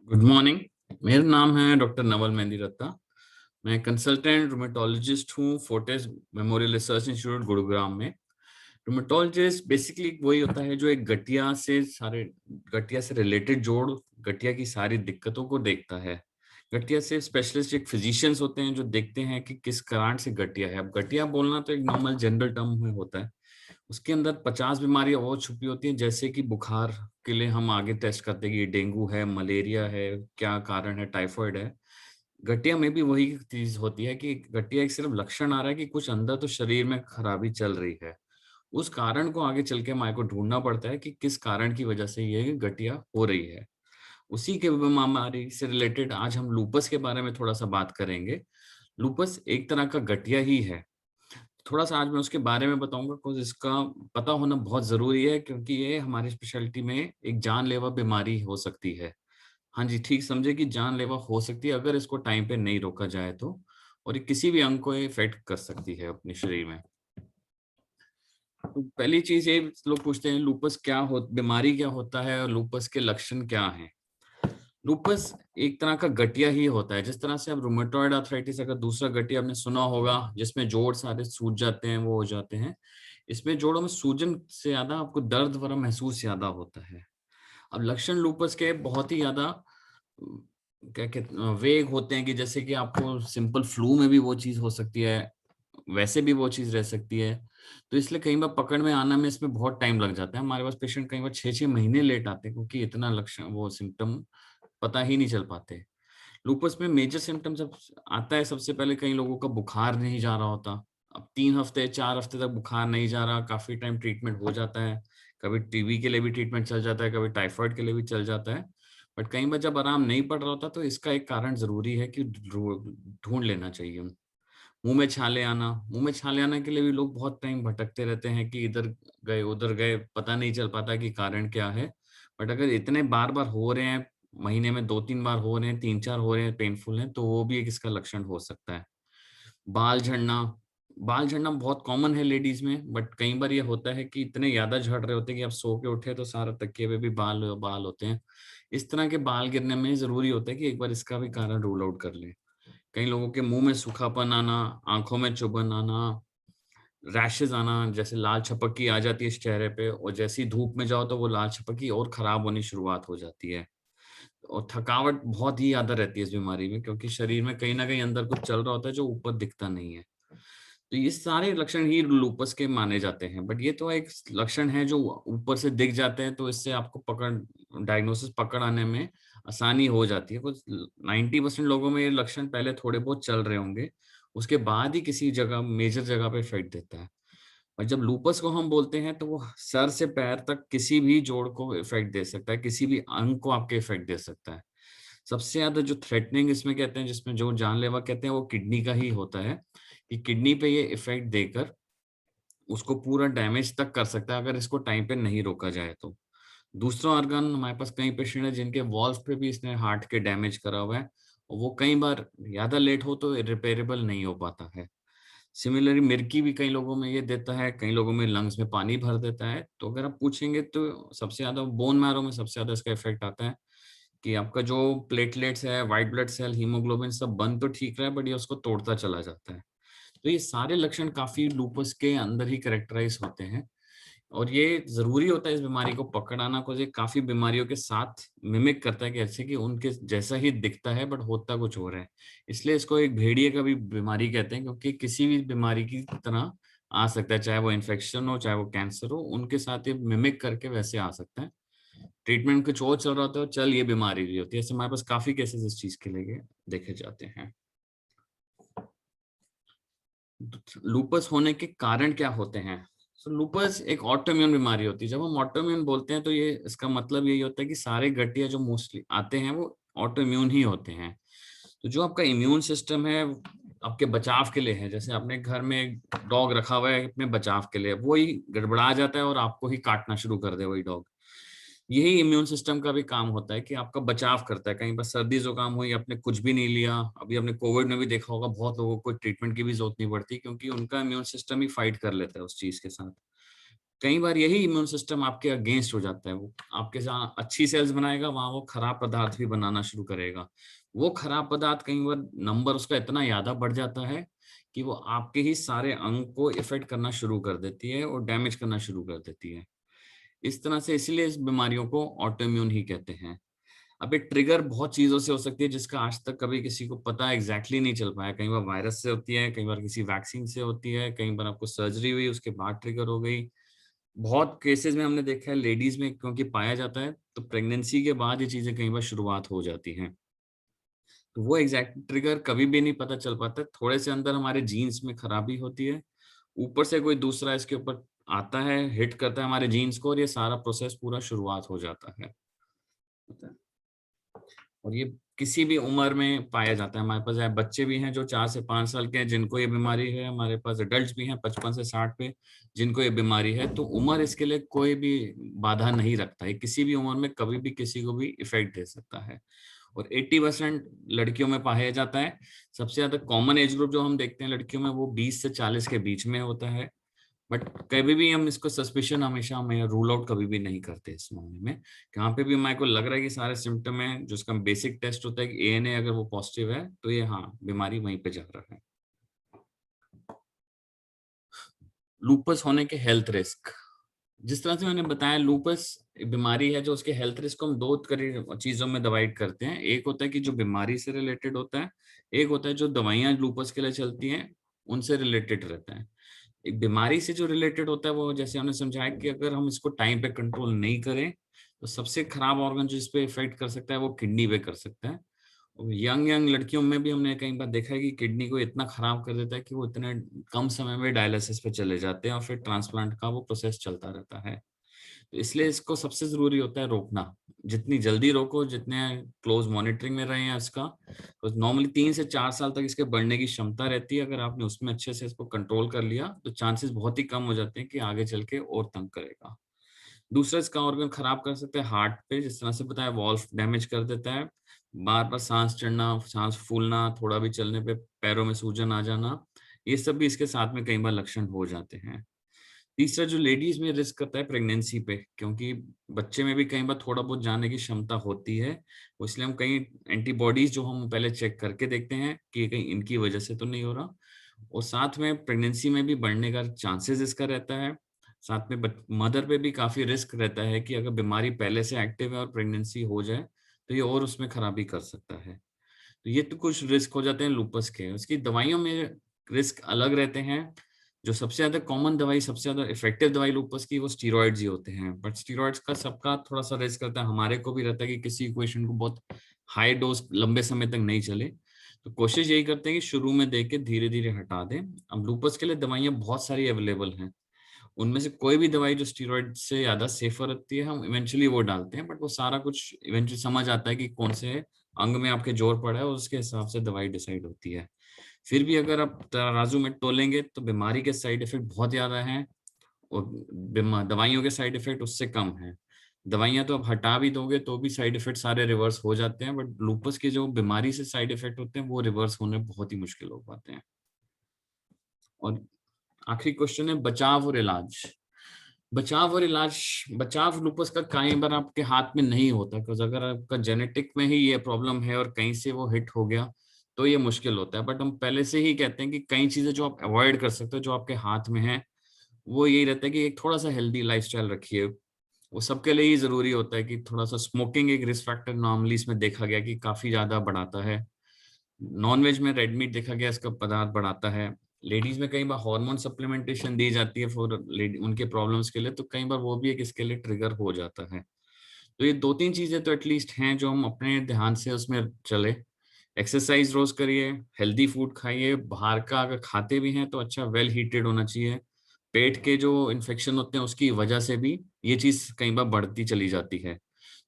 Good morning. मेरा नाम है डॉक्टर नवल मेहंदी रत्ता। मैं कंसल्टेंट रूमेटोलॉजिस्ट हूँ Fortis Memorial Research Institute Gurugram में। रूमेटोलॉजिस्ट बेसिकली वही होता है जो एक गठिया से रिलेटेड जोड़, गठिया की सारी दिक्कतों को देखता है। गठिया से स्पेशलिस्ट एक फिजिशियंस होते हैं जो देखते हैं कि किस कारण से गठिया है। अब गठिया बोलना तो एक नॉर्मल जनरल टर्म में होता है, उसके अंदर 50 बीमारियां और छुपी होती हैं। जैसे कि बुखार के लिए हम आगे टेस्ट करते हैं कि डेंगू है, मलेरिया है, क्या कारण है, टाइफाइड है। गठिया में भी वही चीज होती है कि गठिया एक सिर्फ लक्षण आ रहा है कि कुछ अंदर तो शरीर में खराबी चल रही है। उस कारण को आगे चल के हमारे को ढूंढना पड़ता है कि किस कारण की वजह से ये गठिया हो रही है। उसी के बीमारी से रिलेटेड आज हम लूपस के बारे में थोड़ा सा बात करेंगे। लूपस एक तरह का गठिया ही है। थोड़ा सा आज मैं उसके बारे में बताऊंगा कुछ, इसका पता होना बहुत जरूरी है क्योंकि ये हमारी स्पेशलिटी में एक जानलेवा बीमारी हो सकती है। हाँ जी, ठीक समझे कि जानलेवा हो सकती है अगर इसको टाइम पे नहीं रोका जाए तो। और ये किसी भी अंग को इफेक्ट कर सकती है अपने शरीर में। तो पहली चीज ये लोग पूछते हैं लूपस क्या हो, बीमारी क्या होता है और लूपस के लक्षण क्या हैं। लूपस एक तरह का गठिया ही होता है। जिस तरह से अब रूमेटॉइड आर्थराइटिस अगर दूसरा गठिया आपने सुना होगा जिसमें जोड़ सारे सूज जाते हैं, वो हो जाते हैं। इसमें जोड़ों में सूजन से ज्यादा आपको दर्द वगैरह महसूस ज्यादा होता है। अब लक्षण लूपस के बहुत ही ज्यादा क्या कहते वेग होते हैं कि जैसे कि आपको सिंपल फ्लू में भी वो चीज हो सकती है, वैसे भी वो चीज रह सकती है। तो इसलिए कई बार पकड़ में आना में इसमें बहुत टाइम लग जाता है। हमारे पास पेशेंट कई बार 6-6 महीने लेट आते हैं क्योंकि इतना लक्षण वो सिम्टम पता ही नहीं चल पाते। लूपस में मेजर सिम्टम्स अब आता है, सबसे पहले कई लोगों का बुखार नहीं जा रहा होता। अब 3 हफ्ते 4 हफ्ते तक बुखार नहीं जा रहा, काफी टाइम ट्रीटमेंट हो जाता है। कभी टीबी के लिए भी ट्रीटमेंट चल जाता है, कभी टाइफाइड के लिए भी चल जाता है। बट कई बार जब आराम नहीं पड़ रहा होता तो इसका एक कारण जरूरी है कि ढूंढ लेना चाहिए। मुंह में छाले आना, मुंह में छाले आने के लिए भी लोग बहुत टाइम भटकते रहते हैं कि इधर गए उधर गए, पता नहीं चल पाता कि कारण क्या है। बट अगर इतने बार बार हो रहे हैं, महीने में 2-3 बार हो रहे हैं, 3-4 हो रहे हैं, पेनफुल हैं, तो वो भी एक इसका लक्षण हो सकता है। बाल झड़ना, बाल झड़ना बहुत कॉमन है लेडीज में, बट कई बार ये होता है कि इतने ज्यादा झड़ रहे होते हैं कि आप सो के उठे तो सारा तकिए पे भी बाल बाल होते हैं। इस तरह के बाल गिरने में जरूरी होता है कि एक बार इसका भी कारण रूल आउट कर लें। कई लोगों के मुंह में सूखापन आना, आंखों में चुभन आना, रैशेज आना, जैसे लाल छपकी आ जाती है इस चेहरे पे, और जैसे ही धूप में जाओ तो वो लाल छपकी और खराब होनी शुरुआत हो जाती है। और थकावट बहुत ही ज्यादा रहती है इस बीमारी में क्योंकि शरीर में कहीं ना कहीं अंदर कुछ चल रहा होता है जो ऊपर दिखता नहीं है। तो ये सारे लक्षण ही लूपस के माने जाते हैं। बट ये तो एक लक्षण है जो ऊपर से दिख जाते हैं, तो इससे आपको डायग्नोसिस पकड़ आने में आसानी हो जाती है। कुछ 90% लोगों में ये लक्षण पहले थोड़े बहुत चल रहे होंगे, उसके बाद ही किसी जगह मेजर जगह पे इफेक्ट देता है। और जब लूपस को हम बोलते हैं तो वो सर से पैर तक किसी भी जोड़ को इफेक्ट दे सकता है, किसी भी अंग को आपके इफेक्ट दे सकता है। सबसे ज्यादा जो थ्रेटनिंग इसमें कहते हैं, जिसमें जो जानलेवा कहते हैं, वो किडनी का ही होता है कि किडनी पे ये इफेक्ट देकर उसको पूरा डैमेज तक कर सकता है अगर इसको टाइम पे नहीं रोका जाए तो। दूसरा ऑर्गन, हमारे पास कई पेशेंट है जिनके वॉल्व पे भी इसने हार्ट के डैमेज करा हुआ है, और वो कई बार ज्यादा लेट हो तो रिपेयरेबल नहीं हो पाता है। सिमिलरली मिर्की भी कई लोगों में ये देता है, कई लोगों में लंग्स में पानी भर देता है। तो अगर आप पूछेंगे तो सबसे ज्यादा बोन मैरो में सबसे ज्यादा इसका इफेक्ट आता है कि आपका जो प्लेटलेट्स है, व्हाइट ब्लड सेल, हीमोग्लोबिन सब बन तो ठीक रहा है, बट ये उसको तोड़ता चला जाता है। तो ये सारे लक्षण काफी लूपस के अंदर ही कैरेक्टराइज होते हैं। और ये जरूरी होता है इस बीमारी को पकड़ाना को, ये काफी बीमारियों के साथ मिमिक करता है कि ऐसे कि उनके जैसा ही दिखता है बट होता कुछ और है। इसलिए इसको एक भेड़िए का भी बीमारी कहते हैं क्योंकि किसी भी बीमारी की तरह आ सकता है, चाहे वो इन्फेक्शन हो चाहे वो कैंसर हो, उनके साथ ये मिमिक करके वैसे आ सकता है। ट्रीटमेंट कुछ और चल रहा होता है, चल ये बीमारी भी होती है। ऐसे हमारे पास काफी केसेस इस चीज के लिए देखे जाते हैं। लूपस होने के कारण क्या होते हैं? तो लूपस एक ऑटोइम्यून बीमारी होती है। जब हम ऑटोइम्यून बोलते हैं तो ये इसका मतलब यही होता है कि सारे गठिया जो मोस्टली आते हैं वो ऑटोइम्यून ही होते हैं। तो जो आपका इम्यून सिस्टम है आपके बचाव के लिए है, जैसे आपने घर में एक डॉग रखा हुआ है अपने बचाव के लिए, वो ही गड़बड़ा जाता है और आपको ही काटना शुरू कर दे वही डॉग। यही इम्यून सिस्टम का भी काम होता है कि आपका बचाव करता है। कहीं पर सर्दी जुकाम हुई, आपने कुछ भी नहीं लिया, अभी आपने कोविड में भी देखा होगा बहुत लोगों को ट्रीटमेंट की भी जरूरत नहीं पड़ती क्योंकि उनका इम्यून सिस्टम ही फाइट कर लेता है उस चीज के साथ। कई बार यही इम्यून सिस्टम आपके अगेंस्ट हो जाता है। वो आपके जहाँ अच्छी सेल्स बनाएगा वहां वो खराब पदार्थ भी बनाना शुरू करेगा। वो खराब पदार्थ कई बार नंबर उसका इतना ज्यादा बढ़ जाता है कि वो आपके ही सारे अंग को इफेक्ट करना शुरू कर देती है और डैमेज करना शुरू कर देती है। इस तरह से इसलिए इस बीमारियों को ऑटोइम्यून ही कहते हैं। अब एक ट्रिगर बहुत चीजों से हो सकती है जिसका आज तक कभी किसी को पता एग्जैक्टली नहीं चल पाया। कई बार वायरस से होती है, कई बार किसी वैक्सीन से होती है, कई बार आपको सर्जरी हुई उसके बाद ट्रिगर हो गई। बहुत केसेस में हमने देखा है लेडीज में क्योंकि पाया जाता है तो प्रेगनेंसी के बाद ये चीजें कई बार शुरुआत हो जाती हैं। तो वो एग्जैक्ट ट्रिगर कभी भी नहीं पता चल पाता। थोड़े से अंदर हमारे जीन्स में खराबी होती है, ऊपर से कोई दूसरा इसके ऊपर आता है, हिट करता है हमारे जीन्स को और ये सारा प्रोसेस पूरा शुरुआत हो जाता है। और ये किसी भी उम्र में पाया जाता है। हमारे पास बच्चे भी हैं जो 4 से 5 साल के हैं जिनको ये बीमारी है, हमारे पास एडल्ट्स भी हैं 55 से 60 पे जिनको ये बीमारी है। तो उम्र इसके लिए कोई भी बाधा नहीं रखता है, किसी भी उम्र में कभी भी किसी को भी इफेक्ट दे सकता है। और 80% लड़कियों में पाया जाता है। सबसे ज्यादा कॉमन एज ग्रुप जो हम देखते हैं लड़कियों में वो 20 से 40 के बीच में होता है। बट कभी भी हम इसको सस्पिशन हमेशा हमें रूल आउट कभी भी नहीं करते इस मामले में। यहाँ पे भी हमारे को लग रहा है कि सारे सिम्टम है, जो इसका बेसिक टेस्ट होता है कि एएनए अगर वो पॉजिटिव है तो ये हाँ बीमारी वहीं पे जा रहा है। लूपस होने के हेल्थ रिस्क, जिस तरह से मैंने बताया लूपस बीमारी है जो उसके हेल्थ रिस्क को हम दो चीजों में डिवाइड करते हैं। एक होता है कि जो बीमारी से रिलेटेड होता है, एक होता है जो दवाइयां लूपस के लिए चलती हैं उनसे रिलेटेड रहता है। एक बीमारी से जो रिलेटेड होता है वो जैसे हमने समझाया कि अगर हम इसको टाइम पे कंट्रोल नहीं करें तो सबसे खराब ऑर्गन जो इस पे इफेक्ट कर सकता है वो किडनी पे कर सकता है। यंग यंग लड़कियों में भी हमने कई बार देखा है कि किडनी को इतना खराब कर देता है कि वो इतने कम समय में डायलिसिस पे चले जाते हैं और फिर ट्रांसप्लांट का वो प्रोसेस चलता रहता है। तो इसलिए इसको सबसे जरूरी होता है रोकना। जितनी जल्दी रोको, जितने क्लोज मॉनिटरिंग में रहे हैं इसका, तो नॉर्मली 3 से 4 साल तक इसके बढ़ने की क्षमता रहती है। अगर आपने उसमें अच्छे से इसको कंट्रोल कर लिया तो चांसेस बहुत ही कम हो जाते हैं कि आगे चल के और तंग करेगा। दूसरा इसका ऑर्गन खराब कर सकता है हार्ट पे, जिस तरह से बताया वॉल्व डैमेज कर देता है। बार बार सांस चढ़ना, सांस फूलना, थोड़ा भी चलने पे पैरों में सूजन आ जाना, ये सब भी इसके साथ में कई बार लक्षण हो जाते हैं। तीसरा जो लेडीज में रिस्क करता है प्रेगनेंसी पे, क्योंकि बच्चे में भी कई बार थोड़ा बहुत जाने की क्षमता होती है, इसलिए हम कई एंटीबॉडीज जो हम पहले चेक करके देखते हैं कि कहीं इनकी वजह से तो नहीं हो रहा। और साथ में प्रेगनेंसी में भी बढ़ने का चांसेस इसका रहता है। साथ में मदर पे भी काफी रिस्क रहता है कि अगर बीमारी पहले से एक्टिव है और प्रेगनेंसी हो जाए तो ये और उसमें खराबी कर सकता है। तो ये तो कुछ रिस्क हो जाते हैं लूपस के। उसकी दवाइयों में रिस्क अलग रहते हैं। जो सबसे ज्यादा कॉमन दवाई, सबसे ज्यादा इफेक्टिव दवाई लूपस की वो स्टीरॉइड्स ही होते हैं। बट स्टीरॉइड्स का सबका थोड़ा सा रिस्क रहता है, हमारे को भी रहता है कि किसी पेशेंट को बहुत हाई डोज लंबे समय तक नहीं चले। तो कोशिश यही करते हैं कि शुरू में दे के धीरे धीरे हटा दें। अब लूपस के लिए दवाइयां बहुत सारी अवेलेबल हैं, उनमें से कोई भी दवाई जो स्टीरॉइड से ज्यादा सेफर रहती है हम इवेंचुअली वो डालते हैं। बट वो सारा कुछ इवेंचुअली समझ आता है कि कौन से अंग में आपके जोर पड़ा है और उसके हिसाब से दवाई डिसाइड होती है। फिर भी अगर आप तराजू में तोलेंगे तो बीमारी के साइड इफेक्ट बहुत ज्यादा हैं और दवाइयों के साइड इफेक्ट उससे कम है। दवाइयां तो आप हटा भी दोगे तो भी साइड इफेक्ट सारे रिवर्स हो जाते हैं, बट लूपस के जो बीमारी से साइड इफेक्ट होते हैं वो रिवर्स होने बहुत ही मुश्किल हो पाते हैं। और आखिरी क्वेश्चन है बचाव और इलाज। बचाव और इलाज, बचाव लूपस का कई बार आपके हाथ में नहीं होता, बिकॉज अगर आपका जेनेटिक में ही ये प्रॉब्लम है और कहीं से वो हिट हो गया तो ये मुश्किल होता है। बट हम पहले से ही कहते हैं कि कई चीजें जो आप अवॉइड कर सकते हो जो आपके हाथ में है, वो यही रहता है कि एक थोड़ा सा हेल्दी लाइफस्टाइल रखिए। वो सबके लिए ही जरूरी होता है कि थोड़ा सा स्मोकिंग एक रिस्क फैक्टर नॉर्मली इसमें देखा गया कि काफी ज्यादा बढ़ाता है। नॉनवेज में रेड मीट देखा गया इसका पदार्थ बढ़ाता है। लेडीज में कई बार हार्मोन सप्लीमेंटेशन दी जाती है फॉर उनके प्रॉब्लम्स के लिए, तो कई बार वो भी एक इसके लिए ट्रिगर हो जाता है। तो ये दो तीन चीजें तो एटलीस्ट हैं जो हम अपने ध्यान से उसमें चले। एक्सरसाइज रोज करिए, हेल्दी फूड खाइए, बाहर का अगर खाते भी हैं तो अच्छा वेल हीटेड होना चाहिए। पेट के जो इन्फेक्शन होते हैं उसकी वजह से भी ये चीज कई बार बढ़ती चली जाती है।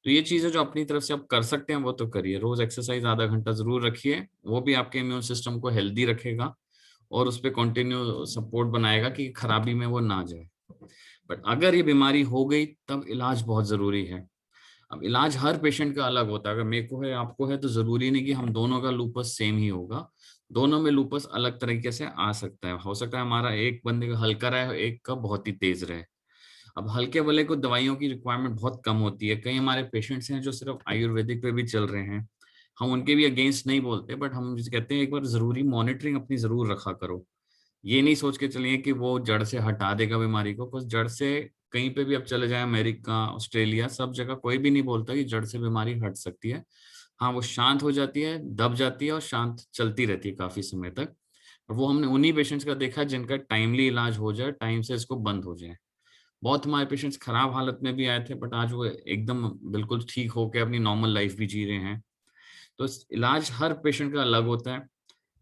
तो ये चीजें जो अपनी तरफ से आप कर सकते हैं वो तो करिए। रोज एक्सरसाइज आधा घंटा जरूर रखिए, वो भी आपके इम्यून सिस्टम को हेल्दी रखेगा और उस पर कंटिन्यू सपोर्ट बनाएगा कि खराबी में वो ना जाए। बट अगर ये बीमारी हो गई तब इलाज बहुत जरूरी है। अब इलाज हर पेशेंट का अलग होता है, अगर मेरे को है आपको है तो जरूरी नहीं कि हम दोनों का लूपस सेम ही होगा। दोनों में लूपस अलग तरीके से आ सकता है। हो सकता है हमारा एक बंदे का हल्का रहे एक का बहुत ही तेज रहे। अब हल्के वाले को दवाइयों की रिक्वायरमेंट बहुत कम होती है। कई हमारे पेशेंट्स हैं जो सिर्फ आयुर्वेदिक पे भी चल रहे हैं, हम उनके भी अगेंस्ट नहीं बोलते, बट हम जिसे कहते हैं एक बार जरूरी मॉनिटरिंग अपनी जरूर रखा करो। ये नहीं सोच के चलिए कि वो जड़ से हटा देगा बीमारी को, बस जड़ से कहीं पे भी अब चले जाए, अमेरिका, ऑस्ट्रेलिया, सब जगह कोई भी नहीं बोलता कि जड़ से बीमारी हट सकती है। हाँ, वो शांत हो जाती है, दब जाती है और शांत चलती रहती है काफी समय तक। और वो हमने उन्हीं पेशेंट्स का देखा जिनका टाइमली इलाज हो जाए, टाइम से इसको बंद हो जाए। बहुत हमारे पेशेंट्स खराब हालत में भी आए थे, बट आज वो एकदम बिल्कुल ठीक होकर अपनी नॉर्मल लाइफ भी जी रहे हैं। तो इलाज हर पेशेंट का अलग होता है।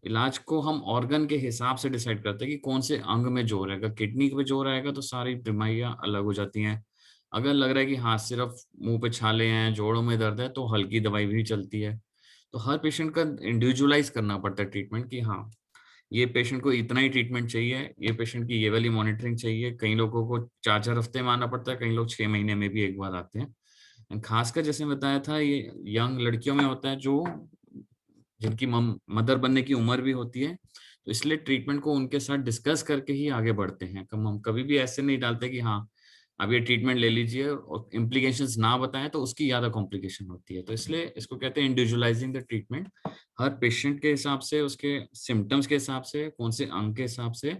इलाज को हम ऑर्गन के हिसाब से डिसाइड करते हैं कि कौन से अंग में जोर है। अगर किडनी पे जोर आएगा तो सारी बीमारियां अलग हो जाती हैं। अगर लग रहा है कि हाँ सिर्फ मुंह पे छाले हैं, जोड़ों में दर्द है, तो हल्की दवाई भी चलती है। तो हर पेशेंट का इंडिविजुअलाइज करना पड़ता है ट्रीटमेंट, कि हाँ ये पेशेंट को इतना ही ट्रीटमेंट चाहिए, ये पेशेंट की ये वाली मॉनिटरिंग चाहिए। कई लोगों को 4-4 हफ्ते में आना पड़ता है, कई लोग 6 महीने में भी एक बार आते हैं। एंड खासकर जैसे बताया था, ये यंग लड़कियों में होता है जो जिनकी मदर बनने की उम्र भी होती है। तो इसलिए ट्रीटमेंट को उनके साथ डिस्कस करके ही आगे बढ़ते हैं। हम कभी भी ऐसे नहीं डालते कि हाँ अब ये ट्रीटमेंट ले लीजिए और इम्प्लीकेशंस ना बताएं तो उसकी ज्यादा कॉम्प्लिकेशन होती है। तो इसलिए इसको कहते हैं individualising the treatment. Her patient के हिसाब से, उसके सिम्टम्स के हिसाब से, कौन से अंग के हिसाब से,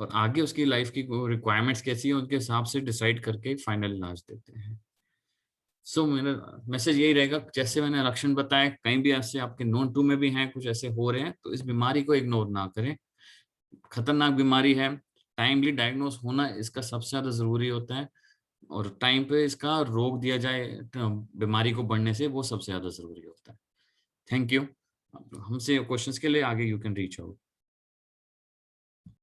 और आगे उसकी लाइफ की रिक्वायरमेंट्स कैसी है उनके हिसाब से डिसाइड करके फाइनल इलाज देते हैं। सो मेरा मैसेज यही रहेगा, जैसे मैंने लक्षण बताए, कहीं भी ऐसे आपके नोन टू में भी हैं, कुछ ऐसे हो रहे हैं, तो इस बीमारी को इग्नोर ना करें। खतरनाक बीमारी है, टाइमली डायग्नोस होना इसका सबसे ज्यादा जरूरी होता है, और टाइम पे इसका रोक दिया जाए बीमारी को बढ़ने से, वो सबसे ज्यादा जरूरी होता है। Thank you. हमसे क्वेश्चंस के लिए आगे यू कैन रीच आउट।